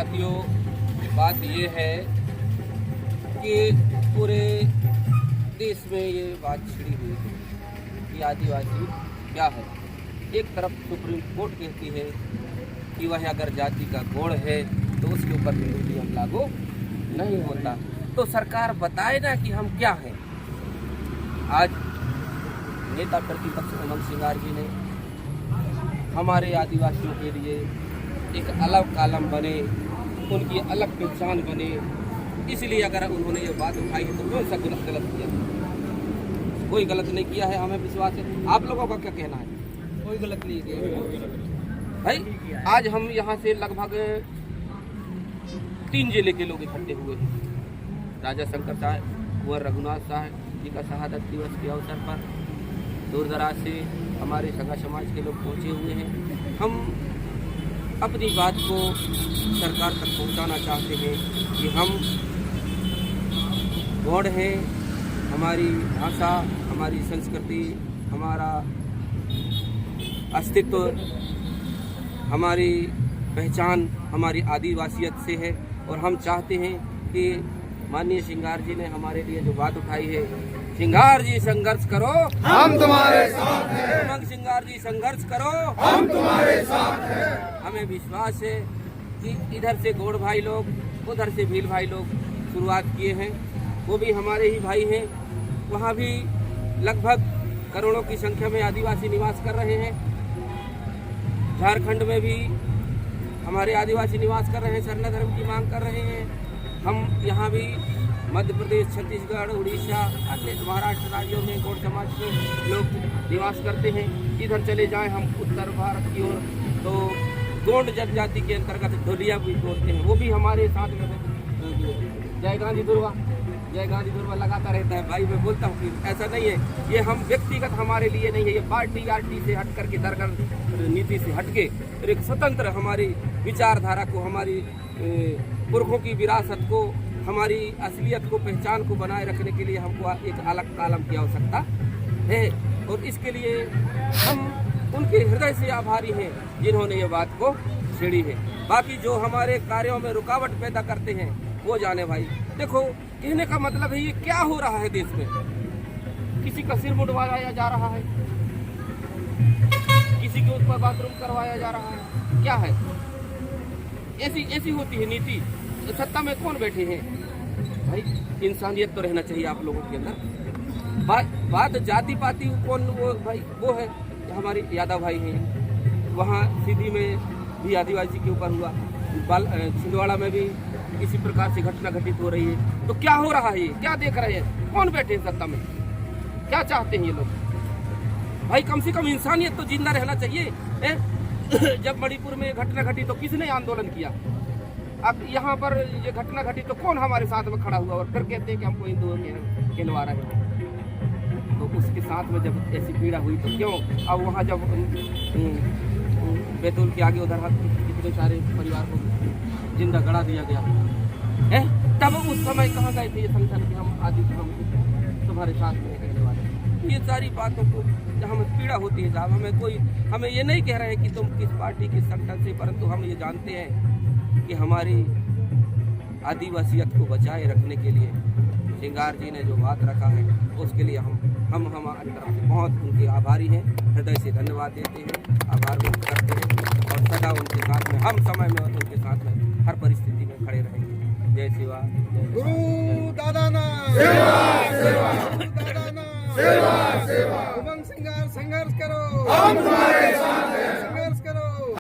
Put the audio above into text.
साथियों, बात ये है कि पूरे देश में ये बात छिड़ी हुई है कि आदिवासी क्या है। एक तरफ सुप्रीम कोर्ट कहती है कि वह अगर जाति का कोड है तो उसके ऊपर हिंदू नियम लागू नहीं होता। तो सरकार बताए ना कि हम क्या हैं। आज नेता प्रतिपक्ष उमंग सिंगार जी ने हमारे आदिवासियों के लिए एक अलग कालम बने, उनकी अलग पहचान बने, इसलिए अगर उन्होंने ये बात उठाई है तो कौन सा गलत किया? कोई गलत नहीं किया है, हमें विश्वास है। आप लोगों का क्या कहना है? कोई गलत नहीं किया भाई। आज हम यहाँ से लगभग 3 जिले के लोग इकट्ठे हुए हैं। राजा शंकर साहब, कुंवर रघुनाथ साहब जी का शहादत दिवस के अवसर पर दूर दराज से हमारे सगा समाज के लोग पहुँचे हुए हैं। हम अपनी बात को सरकार तक पहुँचाना चाहते हैं कि हम गौड़ हैं, हमारी भाषा, हमारी संस्कृति, हमारा अस्तित्व, हमारी पहचान हमारी आदिवासियत से है। और हम चाहते हैं कि माननीय सिंगार जी ने हमारे लिए जो बात उठाई है, सिंगार जी संघर्ष करो, हम तुम्हारे साथ हैं। उमंग सिंगार जी संघर्ष करो, हम तुम्हारे साथ हैं। हमें विश्वास है कि इधर से गौड़ भाई लोग, उधर से भील भाई लोग शुरुआत किए हैं, वो भी हमारे ही भाई हैं। वहाँ भी लगभग करोड़ों की संख्या में आदिवासी निवास कर रहे हैं। झारखंड में भी हमारे आदिवासी निवास कर रहे हैं, सरना धर्म की मांग कर रहे हैं। हम यहाँ भी मध्य प्रदेश, छत्तीसगढ़, उड़ीसा, अन्य महाराष्ट्र राज्यों में गौड़ समाज के लोग निवास करते हैं। इधर चले जाएं हम उत्तर भारत की ओर तो गोंड जनजाति के अंतर्गत ढोलिया भी बोलते हैं, वो भी हमारे साथ में। जय गांधी दुर्वा, जय गांधी दुर्वा लगाता रहता है भाई। मैं बोलता हूँ कि ऐसा नहीं है, ये हम व्यक्तिगत हमारे लिए नहीं है, ये पार्टी आरटी से हट करके, दरगाह नीति से हट के एक स्वतंत्र हमारी विचारधारा को, हमारी पुरखों की विरासत को, हमारी असलियत को, पहचान को बनाए रखने के लिए हमको एक अलग कालम की आवश्यकता है। और इसके लिए हम उनके हृदय से आभारी हैं जिन्होंने ये बात को छेड़ी है। बाकी जो हमारे कार्यों में रुकावट पैदा करते हैं वो जाने भाई। देखो, कहने का मतलब है ये क्या हो रहा है देश में। किसी का सिर मुंडवाया जा रहा है, किसी के ऊपर बाथरूम करवाया जा रहा है, क्या है? ऐसी होती है नीति। सत्ता में कौन बैठे हैं भाई? इंसानियत तो रहना चाहिए आप लोगों के अंदर। बात जाति पाति कौन, वो भाई वो है हमारे यादव भाई हैं। वहाँ सीधी में भी आदिवासी के ऊपर हुआ, छिंदवाड़ा में भी इसी प्रकार से घटना घटित हो रही है। तो क्या हो रहा है? क्या देख रहे हैं? कौन बैठे हैं सत्ता में? क्या चाहते हैं ये लोग भाई? कम से कम इंसानियत तो जिंदा रहना चाहिए। जब मणिपुर में घटना घटी तो किसने आंदोलन किया? अब यहाँ पर ये घटना घटी तो कौन हमारे साथ में खड़ा हुआ और फिर कहते हैं कि हमको हिंदुओं के कहलवा रहे हैं? तो उसके साथ में जब ऐसी पीड़ा हुई तो क्यों? अब वहाँ जब बैतूल के आगे उधर कितने सारे परिवार को जिंदा गड़ा दिया गया है, तब उस समय कहाँ गए थे ये संगठन कि हम आदि हम तुम्हारे साथ में कहने वाले? ये सारी बातों को हमें पीड़ा होती है साहब। हमें ये नहीं कह रहे हैं कि तुम किस पार्टी किस संगठन से, परंतु हम ये जानते हैं कि हमारी आदिवासियत को बचाए रखने के लिए सिंगार जी ने जो बात रखा है उसके लिए हम हमारी तरफ से बहुत उनके आभारी हैं, हृदय से धन्यवाद देते हैं, आभार व्यक्त करते हैं और सदा उनके साथ में, हम समय में उनके साथ में हर परिस्थिति में खड़े रहेंगे। जय शिवा, गुरु दादाना सेवा, उमंग सिंगार संघर्ष करो, हम तुम्हारे साथ हैं।